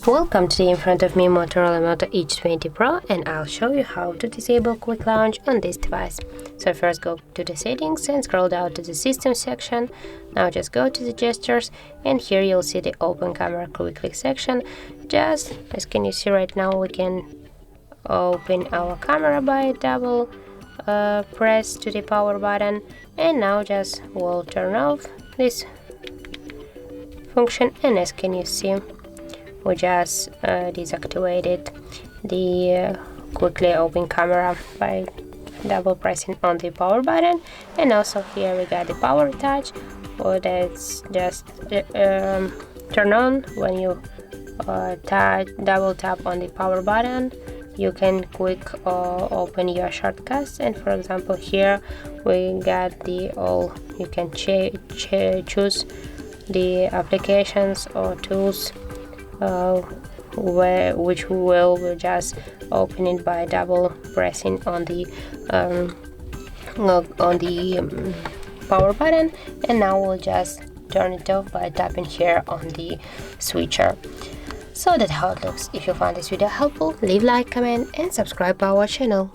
Welcome to in front of me Motorola Moto Edge 20 Pro, and I'll show you how to disable quick launch on this device. So first go to the settings and scroll down to the system section. Now just go to the gestures, and here you'll see the open camera quickly section. Just as can you see right now, we can open our camera by double press to the power button, and now just we'll turn off this function, and as can you see, we just deactivated the quickly open camera by double pressing on the power button. And also here we got the power touch, that's just turn on when you double tap on the power button. You can quick open your shortcuts, and for example here we got the all, you can choose the applications or tools which will just open it by double pressing on the power button. And now we'll just turn it off by tapping here on the switcher. So that's how it looks. If you found this video helpful, leave like, comment and subscribe to our channel.